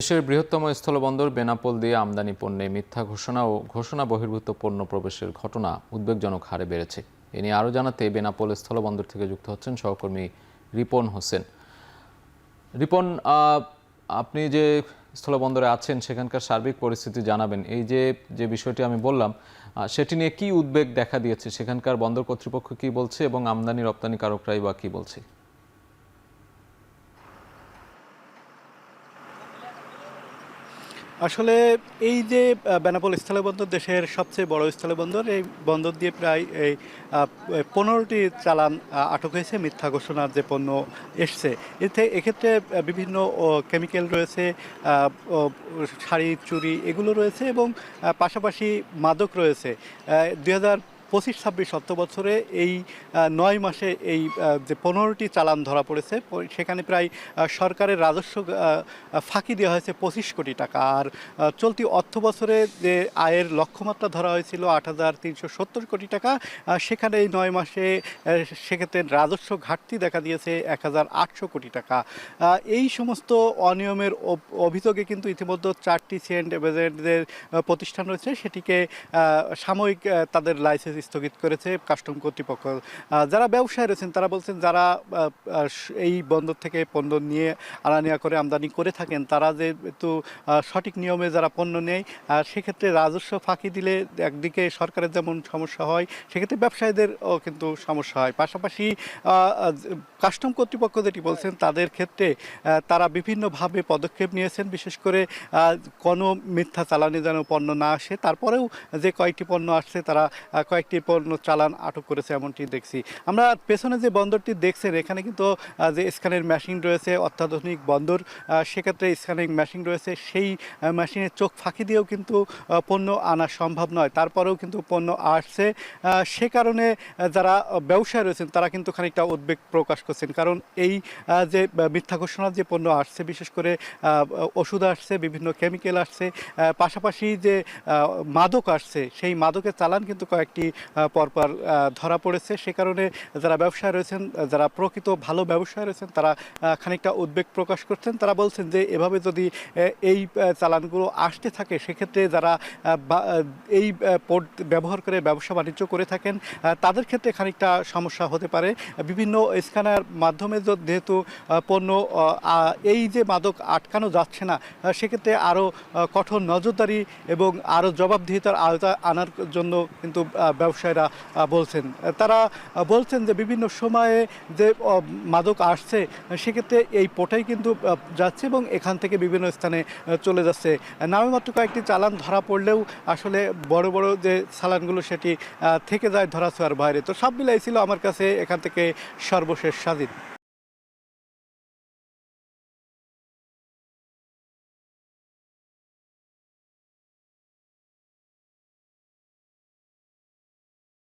দেশের বৃহত্তম স্থলবন্দর বেনাপোল দিয়ে আমদানি পণ্যে মিথ্যা ঘোষণা ও ঘোষণা বহির্ভূত পণ্য প্রবেশের ঘটনা উদ্বেগজনক হারে বেড়েছে। এ নিয়ে আরও জানাতে বেনাপোল স্থলবন্দর থেকে যুক্ত হচ্ছেন সহকর্মী রিপন হোসেন। রিপন, আপনি যে স্থলবন্দরে আছেন সেখানকার সার্বিক পরিস্থিতি জানাবেন। এই যে বিষয়টি আমি বললাম সেটি নিয়ে কি উদ্বেগ দেখা দিয়েছে, সেখানকার বন্দর কর্তৃপক্ষ কি বলছে এবং আমদানি রপ্তানিকারকরাই বা কি বলছে? আসলে এই যে বেনাপোল স্থলবন্দর দেশের সবচেয়ে বড় স্থলবন্দর। এই বন্দর দিয়ে প্রায় 15টি চালান আটক হয়েছে মিথ্যা ঘোষণার যে পণ্য এসছে। এক্ষেত্রে বিভিন্ন কেমিক্যাল রয়েছে, শাড়ি চুড়ি এগুলো রয়েছে এবং পাশাপাশি মাদক রয়েছে। 2025-26 অর্থ বছরে এই 9 মাসে এই যে 15টি চালান ধরা পড়েছে, সেখানে প্রায় সরকারের রাজস্ব ফাঁকি দেওয়া হয়েছে 25 কোটি টাকা। আর চলতি অর্থ বছরে যে আয়ের লক্ষ্যমাত্রা ধরা হয়েছিল 8,370 কোটি টাকা, সেখানে এই 9 মাসে সেক্ষেত্রে রাজস্ব ঘাটতি দেখা দিয়েছে 1,800 কোটি টাকা। এই সমস্ত অনিয়মের অভিযোগে কিন্তু ইতিমধ্যে 4টি সিএন্ড এজেন্টদের প্রতিষ্ঠান রয়েছে, সেটিকে সাময়িক তাদের লাইসেন্স স্থগিত করেছে কাস্টম কর্তৃপক্ষ। যারা ব্যবসায়ী রয়েছেন তারা বলছেন, যারা এই বন্দর থেকে পণ্য নিয়ে আনা-নেওয়া করে আমদানি করে থাকেন, তারা যেহেতু সঠিক নিয়মে যারা পণ্য নেয়, সেক্ষেত্রে রাজস্ব ফাঁকি দিলে একদিকে সরকারের যেমন সমস্যা হয়, সেক্ষেত্রে ব্যবসায়ীদেরও কিন্তু সমস্যা হয়। পাশাপাশি কাস্টম কর্তৃপক্ষ যেটি বলছেন, তাদের ক্ষেত্রে তারা বিভিন্নভাবে পদক্ষেপ নিয়েছেন, বিশেষ করে কোনো মিথ্যা চালানে যেন পণ্য না আসে। তারপরেও যে কয়েকটি পণ্য আসছে, তারা কয়েকটি পণ্য চালান আটক করেছে, এমনটি দেখছি আমরা। পেছনে যে বন্দরটি দেখছেন, এখানে কিন্তু যে স্ক্যানের মেশিন রয়েছে, অত্যাধুনিক বন্দর, সেক্ষেত্রে স্ক্যানিং মেশিন রয়েছে। সেই মেশিনের চোখ ফাঁকি দিয়েও কিন্তু পণ্য আনা সম্ভব নয়, তারপরেও কিন্তু পণ্য আসছে। সে কারণে যারা ব্যবসায়ী রয়েছেন তারা কিন্তু খানিকটা উদ্বেগ প্রকাশ করছেন, কারণ এই যে মিথ্যা ঘোষণার যে পণ্য আসছে, বিশেষ করে ওষুধ আসছে, বিভিন্ন কেমিক্যাল আসছে, পাশাপাশি যে মাদক আসছে, সেই মাদকের চালান কিন্তু কয়েকটি পরপর ধরা পড়েছে। সে কারণে যারা ব্যবসায়ী রয়েছেন, যারা প্রকৃত ভালো ব্যবসায়ী রয়েছেন, তারা খানিকটা উদ্বেগ প্রকাশ করছেন। তারা বলছেন যে এভাবে যদি এই চালানগুলো আসতে থাকে, সেক্ষেত্রে যারা এই পোর্ট ব্যবহার করে ব্যবসা বাণিজ্য করে থাকেন, তাদের ক্ষেত্রে খানিকটা সমস্যা হতে পারে। বিভিন্ন স্ক্যানার মাধ্যমে যেহেতু পণ্য এই যে মাদক আটকানো যাচ্ছে না, সেক্ষেত্রে আরও কঠোর নজরদারি এবং আরও জবাবদিহিতার আওতা আনার জন্য কিন্তু ব্যবসায়ীরা বলছেন। তারা বলছেন যে বিভিন্ন সময়ে যে মাদক আসছে, সেক্ষেত্রে এই পোর্টেই কিন্তু যাচ্ছে এবং এখান থেকে বিভিন্ন স্থানে চলে যাচ্ছে। নামেমাত্র কয়েকটি চালান ধরা পড়লেও আসলে বড় বড় যে চালানগুলো সেটি থেকে যায় ধরাছোঁয়ার বাইরে। তো সব মিলাই ছিল আমার কাছে এখান থেকে সর্বশেষ স্বাধীন।